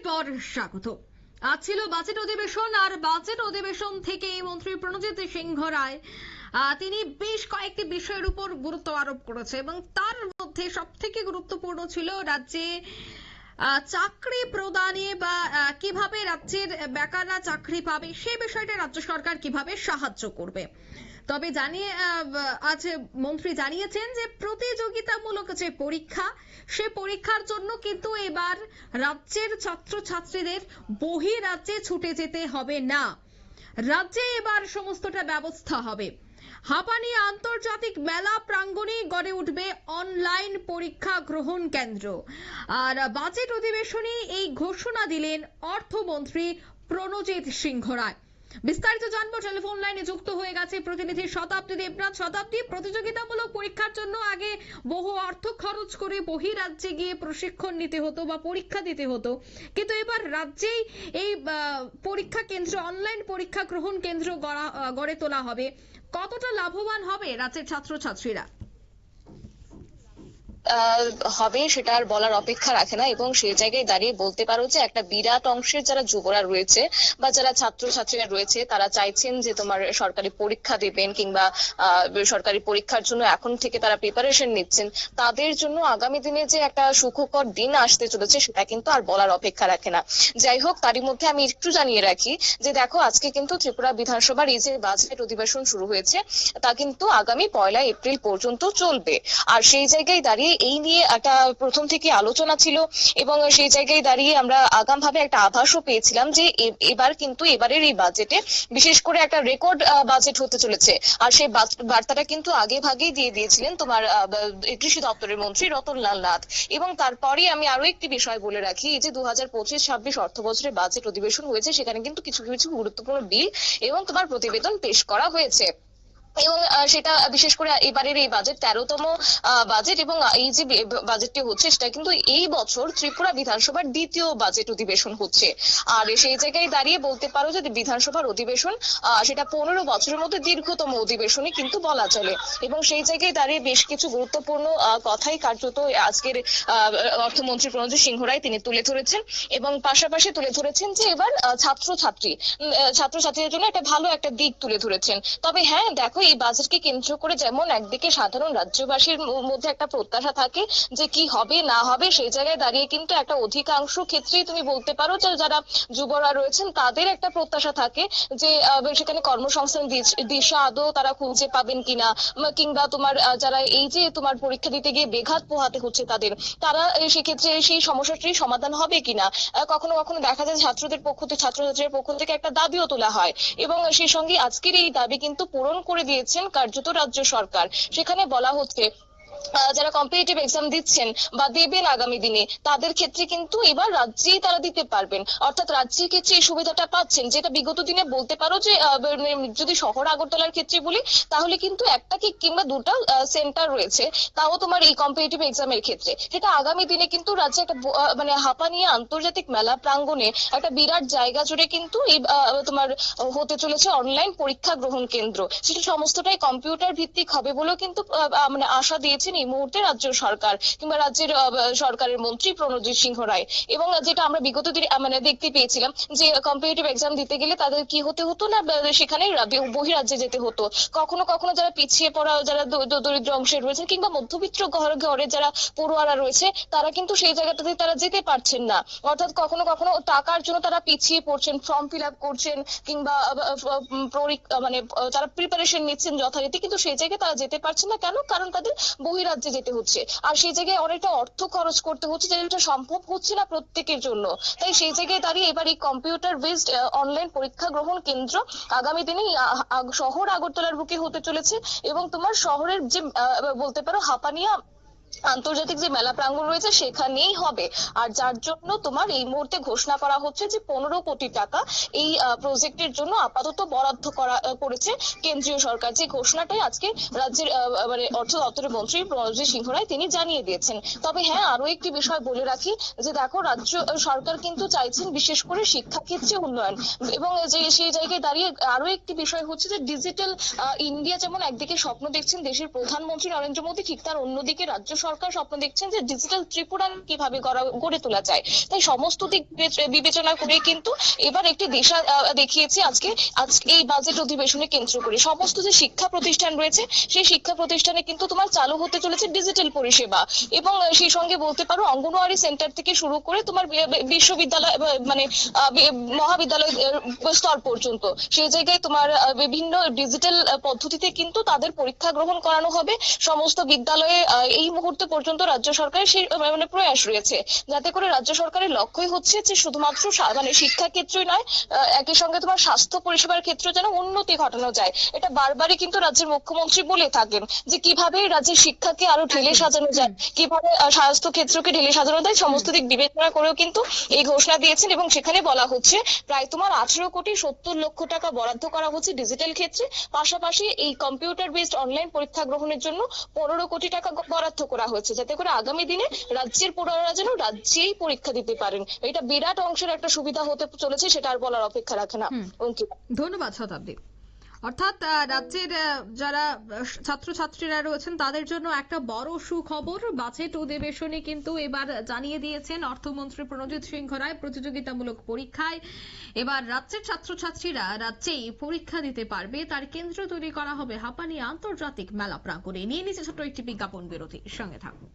পর স্বাগত। আজ ছিল বাজেট অধিবেশন, আর বাজেট অধিবেশন থেকে মন্ত্রী প্রণজিৎ সিংহ রায় তিনি বেশ কয়েকটি বিষয়ের উপর গুরুত্ব আরোপ করেছে এবং তার মধ্যে সব থেকে গুরুত্বপূর্ণ ছিল রাজ্যে চাকরি প্রদানে বা কিভাবে রাজ্যের বেকাররা চাকরি পাবে সেই বিষয়টা রাজ্য সরকার কিভাবে সাহায্য করবে। তবে আজ মন্ত্রী জানিয়েছেন যে প্রতিযোগিতামূলক যে পরীক্ষা, সে পরীক্ষার জন্য কিন্তু এবার রাজ্যের ছাত্রছাত্রীদের বহিরাজ্যে ছুটে যেতে হবে না, রাজ্যে এবার সমস্তটা ব্যবস্থা হবে। হাপানি আন্তর্জাতিক মেলা প্রাঙ্গণে গড়ে উঠবে অনলাইন পরীক্ষা গ্রহণ কেন্দ্র। আর বাজেট অধিবেশনে এই ঘোষণা দিলেন অর্থমন্ত্রী প্রণজিৎ সিংহ রায়। বিস্তারিত জানবো, টেলিফোন লাইনে যুক্ত হয়ে গেছে প্রতিনিধি শতাব্দী দেবনাথ। শতাব্দী, প্রতিযোগিতামূলক পরীক্ষার জন্য আগে বহু অর্থ খরচ করে বহিরাজ্যে গিয়ে প্রশিক্ষণ নিতে হতো বা পরীক্ষা দিতে হতো, কিন্তু এবার রাজ্যেই এই পরীক্ষা কেন্দ্র, অনলাইন পরীক্ষা গ্রহণ কেন্দ্র গড়ে তোলা হবে। কতটা লাভবান হবে রাজ্যের ছাত্রছাত্রীরা? হবে সেটা আর বলার অপেক্ষা রাখে না, এবং সেই জায়গায় দাঁড়িয়ে বলতে পারো যে একটা বিরাট অংশের যারা যুবরা রয়েছে বা যারা ছাত্রছাত্রীরা রয়েছে তারা চাইছেন যে তোমার সরকারি পরীক্ষা দেবেন কিংবা সরকারি পরীক্ষার জন্য এখন থেকে তারা প্রিপারেশন নিচ্ছেন, তাদের জন্য আগামী দিনে যে একটা সুখকর দিন আসতে চলেছে সেটা কিন্তু আর বলার অপেক্ষা রাখে না। যাই হোক, তারই মধ্যে আমি একটু জানিয়ে রাখি যে দেখো, আজকে কিন্তু ত্রিপুরা বিধানসভার এই যে বাজেট অধিবেশন শুরু হয়েছে তা কিন্তু আগামী 1 এপ্রিল পর্যন্ত চলবে। আর সেই জায়গায় দাঁড়িয়ে এই নিয়ে একটা প্রথম থেকে আলোচনা ছিল এবং সেই জায়গায় দাঁড়িয়ে আমরা আগাম ভাবে একটা আভাসও পেয়েছিলাম যে এবার কিন্তু এবারের এই বাজেটে বিশেষ করে একটা রেকর্ড বাজেট হতে চলেছে। আর সেই বার্তাটা কিন্তু আগে ভাগেই দিয়ে দিয়েছিলেন তোমার কৃষি দপ্তরের মন্ত্রী রতনলাল নাথ। এবং তারপরে আমি আরো একটি বিষয় বলে রাখি, এই যে 2025-26 অর্থ বছরের বাজেট অধিবেশন হয়েছে সেখানে কিন্তু কিছু কিছু গুরুত্বপূর্ণ বিল এবং তোমার প্রতিবেদন পেশ করা হয়েছে। এবং সেটা বিশেষ করে এবারের এই বাজেট 13তম বাজেট, এবং এই যে বাজেটটি হচ্ছে সেটা কিন্তু এই বছর ত্রিপুরা বিধানসভার দ্বিতীয় বাজেট অধিবেশন হচ্ছে। আর সেই জায়গায় দাঁড়িয়ে বলতে পারো যে বিধানসভার অধিবেশন সেটা 15 বছরের মধ্যে দীর্ঘতম অধিবেশনই কিন্তু বলা চলে। এবং সেই জায়গায় দাঁড়িয়ে বেশ কিছু গুরুত্বপূর্ণ কথাই কার্যত আজকের অর্থমন্ত্রী প্রণজিৎ সিংহ রায় তিনি তুলে ধরেছেন, এবং পাশাপাশি তুলে ধরেছেন যে এবার ছাত্রছাত্রীদের জন্য একটা ভালো একটা দিক তুলে ধরেছেন। তবে হ্যাঁ দেখো, এই বাজেটকে কেন্দ্র করে যেমন একদিকে সাধারণ রাজ্যবাসীর মধ্যে একটা প্রত্যাশা থাকে যে কি হবে না হবে, সেই জায়গায় দাঁড়িয়ে কিন্তু একটা অধিকাংশ ক্ষেত্রেই তুমি বলতে পারো যে যারা যুবরা রয়েছেন তাদের একটা প্রত্যাশা থাকে যে সেখানে কর্মসংস্থান দিশা আদৌ তারা খুঁজে পাবেন কিনা, কিংবা তোমার যারা এই যে তোমার পরীক্ষা দিতে গিয়ে বেঘাত পোহাতে হচ্ছে তারা সেক্ষেত্রে সেই সমস্যাটির সমাধান হবে কিনা। কখনো কখনো দেখা যায় ছাত্রছাত্রীদের পক্ষ থেকে একটা দাবিও তোলা হয়, এবং সেই সঙ্গে আজকের এই দাবি কিন্তু পূরণ করে দিয়েছেন কার্যত রাজ্য সরকার। সেখানে বলা হচ্ছে যারা কম্পিটিটিভ এক্সাম দিচ্ছেন বা দেবেন আগামী দিনে তাদের ক্ষেত্রে কিন্তু এবার রাজ্যেই তারা দিতে পারবেন, অর্থাৎ রাজ্যের ক্ষেত্রে এই সুবিধাটা পাচ্ছেন, যেটা বিগত দিনে বলতে পারো যে যদি শহর আগরতলার ক্ষেত্রে বলি তাহলে কিন্তু একটা কি কিংবা দুটা সেন্টার রয়েছে, তাও তোমার এই কম্পিটিটিভ এক্সামের ক্ষেত্রে সেটা আগামী দিনে কিন্তু রাজ্যে একটা মানে হাঁপানিয়া আন্তর্জাতিক মেলা প্রাঙ্গণে একটা বিরাট জায়গা জুড়ে কিন্তু এই তোমার হতে চলেছে অনলাইন পরীক্ষা গ্রহণ কেন্দ্র। সেটা সমস্তটাই কম্পিউটার ভিত্তিক হবে বলেও কিন্তু মানে আশা দিয়েছেন এই মুহূর্তে রাজ্য সরকার কিংবা রাজ্যের সরকারের মন্ত্রী প্রণজিৎ সিংহ রায়। এবং যেটা আমরা বিগত দিনে মানে দেখতে পেয়েছিলাম যে কম্পিটিটিভ এক্সাম দিতে গেলে তাদের কি হতে হতো না, সেখানে বহিরাজ্যে যেতে হতো। কখনো কখনো যারা পিছিয়ে পড়া, যারা দরিদ্র অংশে রয়েছে কিংবা মধ্যবিত্ত ঘরে যারা পড়ুয়ারা রয়েছে তারা কিন্তু সেই জায়গাটাতে তারা যেতে পারছেন না, অর্থাৎ কখনো কখনো টাকার জন্য তারা পিছিয়ে পড়ছেন, ফর্ম ফিল আপ করছেন কিংবা মানে তারা প্রিপারেশন নিচ্ছেন যথারীতি, কিন্তু সেই জায়গায় তারা যেতে পারছেন না। কেন? কারণ তাদের বহিরাজ্যে যেতে হচ্ছে, আর সেই জায়গায় অনেকটা অর্থ খরচ করতে হচ্ছে, যেটা সম্ভব হচ্ছে না প্রত্যেকের জন্য। তাই সেই জায়গায় দাঁড়িয়ে এবার এই কম্পিউটার বেসড অনলাইন পরীক্ষা গ্রহণ কেন্দ্র আগামী দিনে শহর আগরতলার বুকে হতে চলেছে। এবং তোমার শহরের যে বলতে পারো হাঁপানিয়া আন্তর্জাতিক যে মেলা প্রাঙ্গণ রয়েছে সেখানেই হবে। আর যার জন্য তোমার এই মুহূর্তে ঘোষণা করা হচ্ছে যে 15 কোটি টাকা এই প্রজেক্টের জন্য আপাতত বরাদ্দ করেছে কেন্দ্রীয় সরকার। যে ঘোষণাটাই আজকে রাজ্যের মানে অর্থ দপ্তরের মন্ত্রী প্রণজিৎ সিংহ রায় তিনি জানিয়ে দিয়েছেন। তবে হ্যাঁ, আরো একটি বিষয় বলে রাখি যে দেখো, রাজ্য সরকার কিন্তু চাইছেন বিশেষ করে শিক্ষাক্ষেত্রে উন্নয়ন, এবং যে সেই জায়গায় দাঁড়িয়ে আরো একটি বিষয় হচ্ছে যে ডিজিটাল ইন্ডিয়া যেমন একদিকে স্বপ্ন দেখছেন দেশের প্রধানমন্ত্রী নরেন্দ্র মোদী, ঠিক তার অন্যদিকে রাজ্য সরকার স্বপ্ন দেখছেন যে ডিজিটাল ত্রিপুরা কিভাবে গড়ে তোলা যায়। তাই সমস্ত দিক বিবেচনা করে কিন্তু এবার একটি দিশা দেখিয়েছে আজকে এই বাজেট অধিবেশনে কেন্দ্র করে। সমস্ত যে শিক্ষা প্রতিষ্ঠান রয়েছে সেই শিক্ষা প্রতিষ্ঠানে কিন্তু তোমার চালু হতে চলেছে ডিজিটাল পরিষেবা, এবং সেই সঙ্গে বলতে পারো অঙ্গনওয়াড়ি সেন্টার থেকে শুরু করে তোমার বিশ্ববিদ্যালয় মানে মহাবিদ্যালয় স্তর পর্যন্ত সেই জায়গায় তোমার বিভিন্ন ডিজিটাল পদ্ধতিতে কিন্তু তাদের পরীক্ষা গ্রহণ করানো হবে। সমস্ত বিদ্যালয়ে এই মুহূর্তে পর্যন্ত রাজ্য সরকারের সেই মানে প্রয়াস রয়েছে, যাতে করে রাজ্য সরকারের লক্ষ্যই হচ্ছে যে শুধুমাত্র মানে শিক্ষা ক্ষেত্রই নয়, একই সঙ্গে তোমার স্বাস্থ্য পরিষেবার ক্ষেত্রে যেন উন্নতি ঘটানো যায়। এটা বারবারই কিন্তু রাজ্যের মুখ্যমন্ত্রী বলে থাকেন যে কিভাবে রাজ্যের শিক্ষাকে আরো ঢেলে সাজানো যায়, কিভাবে স্বাস্থ্য ক্ষেত্রকে ঢেলে সাজানো যায়, সমস্ত দিক বিবেচনা করেও কিন্তু এই ঘোষণা দিয়েছেন। এবং সেখানে বলা হচ্ছে প্রায় তোমার 18,70,00,000 টাকা বরাদ্দ করা হচ্ছে ডিজিটাল ক্ষেত্রে। পাশাপাশি এই কম্পিউটার বেসড অনলাইন পরীক্ষা গ্রহণের জন্য 15 কোটি টাকা বরাদ্দ করা হয়েছে, যাতে করে আগামী দিনে রাজ্যের পড়ুয়ারা যেন রাজ্যেই পরীক্ষা দিতে পারেন। এটা বিরাট অংশের একটা সুবিধা হতে চলেছে, সেটা আর বলার অপেক্ষা রাখে না। অঙ্কিতা, ধন্যবাদ শতাব্দী। অর্থাৎ রাজ্যের যারা ছাত্রছাত্রীরা রয়েছেন তাদের জন্য একটা বড় সুখবর। বাজেট অধিবেশনে কিন্তু এবার জানিয়ে দিয়েছেন অর্থমন্ত্রী প্রণজিৎ সিংহ রায়, প্রতিযোগিতামূলক পরীক্ষায় এবার রাজ্যের ছাত্রছাত্রীরা রাজ্যেই পরীক্ষা দিতে পারবে। তার কেন্দ্র তৈরি করা হবে হাঁপানি আন্তর্জাতিক মেলা প্রাঙ্গণে। নিয়ে নিচ্ছে ছোট্ট একটি বিজ্ঞাপন বিরতি, সঙ্গে থাকুন।